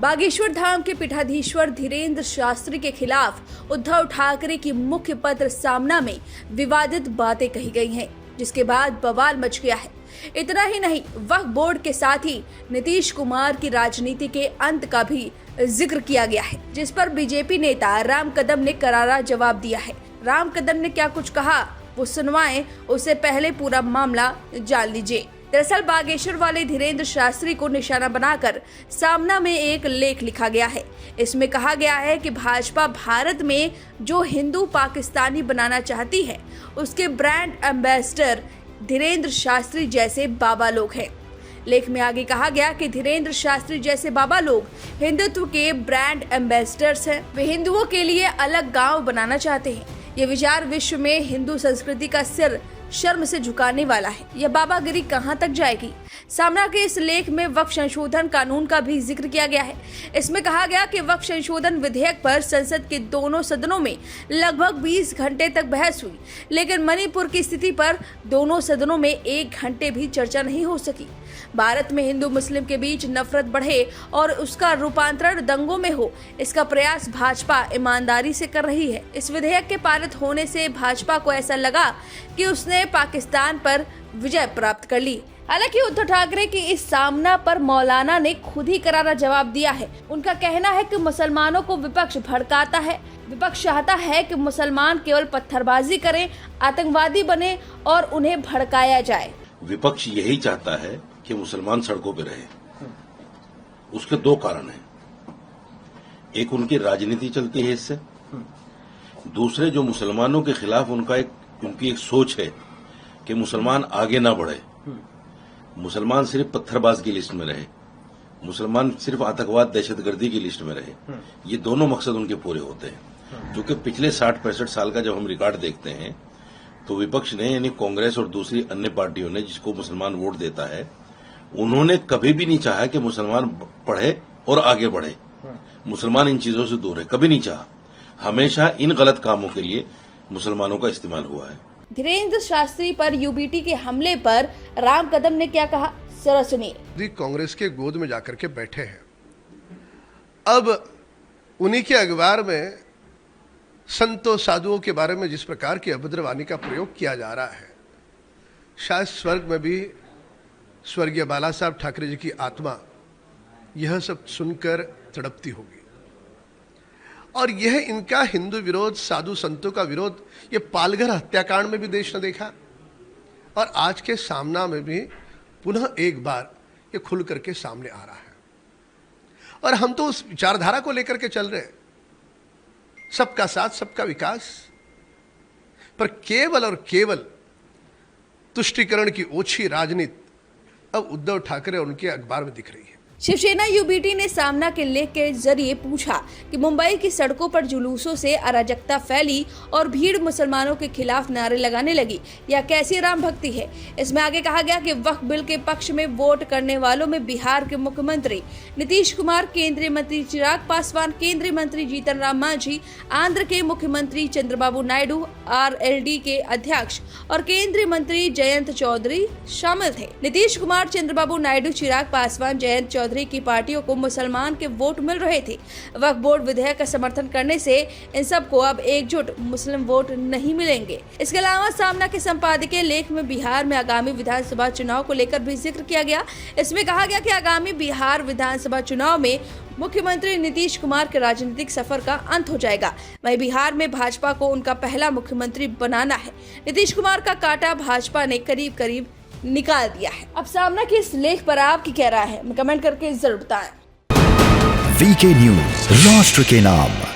बागेश्वर धाम के पीठाधीश्वर धीरेन्द्र शास्त्री के खिलाफ उद्धव ठाकरे की मुख्य पत्र सामना में विवादित बातें कही गई हैं, जिसके बाद बवाल मच गया है। इतना ही नहीं, वक्फ बोर्ड के साथ ही नीतीश कुमार की राजनीति के अंत का भी जिक्र किया गया है, जिस पर बीजेपी नेता राम कदम ने करारा जवाब दिया है। राम कदम ने क्या कुछ कहा वो सुनवाएं, उससे पहले पूरा मामला जान लीजिए। दरअसल बागेश्वर वाले धीरेन्द्र शास्त्री को निशाना बनाकर सामना में एक लेख लिखा गया है। इसमें कहा गया है कि भाजपा भारत में जो हिंदू पाकिस्तानी बनाना चाहती है, उसके ब्रांड एम्बेसडर धीरेन्द्र शास्त्री जैसे बाबा लोग हैं। लेख में आगे कहा गया कि धीरेन्द्र शास्त्री जैसे बाबा लोग हिंदुत्व के ब्रांड एम्बेसडर्स हैं। वे हिंदुओं के लिए अलग गांव बनाना चाहते हैं। ये विचार विश्व में हिंदू संस्कृति का सिर शर्म से झुकाने वाला है। यह बाबागिरी कहां तक जाएगी? सामना के इस लेख में वक्फ संशोधन कानून का भी जिक्र किया गया है। इसमें कहा गया कि वक्फ संशोधन विधेयक पर संसद के दोनों सदनों में लगभग 20 घंटे तक बहस हुई, लेकिन मणिपुर की स्थिति पर दोनों सदनों में 1 घंटे भी चर्चा नहीं हो सकी। भारत में हिंदू मुस्लिम के बीच नफरत बढ़े और उसका रूपांतरण दंगों में हो, इसका प्रयास भाजपा ईमानदारी से कर रही है। इस विधेयक के पारित होने से भाजपा को ऐसा लगा कि उसने पाकिस्तान पर विजय प्राप्त कर ली। हालांकि उद्धव ठाकरे की इस सामना पर मौलाना ने खुद ही करारा जवाब दिया है। उनका कहना है कि मुसलमानों को विपक्ष भड़काता है। विपक्ष चाहता है कि मुसलमान केवल पत्थरबाजी करें, आतंकवादी बने और उन्हें भड़काया जाए। विपक्ष यही चाहता है कि मुसलमान सड़कों पर रहे। उसके 2 कारण हैं। एक, उनकी राजनीति चलती है इससे। दूसरे, जो मुसलमानों के खिलाफ उनकी एक सोच है कि मुसलमान आगे ना बढ़े, मुसलमान सिर्फ पत्थरबाज की लिस्ट में रहे, मुसलमान सिर्फ आतंकवाद दहशतगर्दी की लिस्ट में रहे। ये दोनों मकसद उनके पूरे होते हैं। जो कि पिछले 60-65 साल का जब हम रिकॉर्ड देखते हैं तो विपक्ष ने, यानी कांग्रेस और दूसरी अन्य पार्टियों ने, जिसको मुसलमान वोट देता है, उन्होंने कभी भी नहीं चाहा कि मुसलमान पढ़े और आगे बढ़े। मुसलमान इन चीजों से दूर है, कभी नहीं चाहा। हमेशा इन गलत कामों के लिए मुसलमानों का इस्तेमाल हुआ है। धीरेन्द्र शास्त्री पर यूबीटी के हमले पर राम कदम ने क्या कहा, जरा सुनिए। कांग्रेस के गोद में जाकर के बैठे हैं। अब उन्हीं के अखबार में संतों साधुओं के बारे में जिस प्रकार की अभद्रवाणी का प्रयोग किया जा रहा है, शायद स्वर्ग में भी स्वर्गीय बाला साहब ठाकरे जी की आत्मा यह सब सुनकर तड़पती होगी। और यह इनका हिंदू विरोध, साधु संतों का विरोध, ये पालघर हत्याकांड में भी देश ने देखा और आज के सामना में भी पुनः एक बार ये खुल करके सामने आ रहा है। और हम तो उस विचारधारा को लेकर के चल रहे हैं, सबका साथ सबका विकास, पर केवल और केवल तुष्टीकरण की ओछी राजनीति अब उद्धव ठाकरे और उनके अखबार में दिख रही है। शिवसेना यूबीटी ने सामना के लेख के जरिए पूछा कि मुंबई की सड़कों पर जुलूसों से अराजकता फैली और भीड़ मुसलमानों के खिलाफ नारे लगाने लगी, यह कैसी राम भक्ति है? इसमें आगे कहा गया कि वक्फ बिल के पक्ष में वोट करने वालों में बिहार के मुख्यमंत्री नीतीश कुमार, केंद्रीय मंत्री चिराग पासवान, केंद्रीय मंत्री जीतन राम मांझी, आंध्र के मुख्यमंत्री चंद्रबाबू नायडू, आरएलडी के अध्यक्ष और केंद्रीय मंत्री जयंत चौधरी शामिल थे। नीतीश कुमार, चंद्रबाबू नायडू, चिराग पासवान, जयंत चौधरी की पार्टियों को मुसलमान के वोट मिल रहे थे। वक्फ बोर्ड विधेयक का समर्थन करने से इन सबको अब एकजुट मुस्लिम वोट नहीं मिलेंगे। इसके अलावा सामना के संपादकीय लेख में बिहार में आगामी विधानसभा चुनाव को लेकर भी जिक्र किया गया। इसमें कहा गया कि आगामी बिहार विधानसभा चुनाव में मुख्यमंत्री नीतीश कुमार के राजनीतिक सफर का अंत हो जाएगा। वहीं बिहार में भाजपा को उनका पहला मुख्यमंत्री बनाना है। नीतीश कुमार का कांटा भाजपा ने करीब करीब निकाल दिया है। अब सामना के इस लेख पर आपकी क्या राय है, कमेंट करके जरूर बताएं। वीके न्यूज, राष्ट्र के नाम।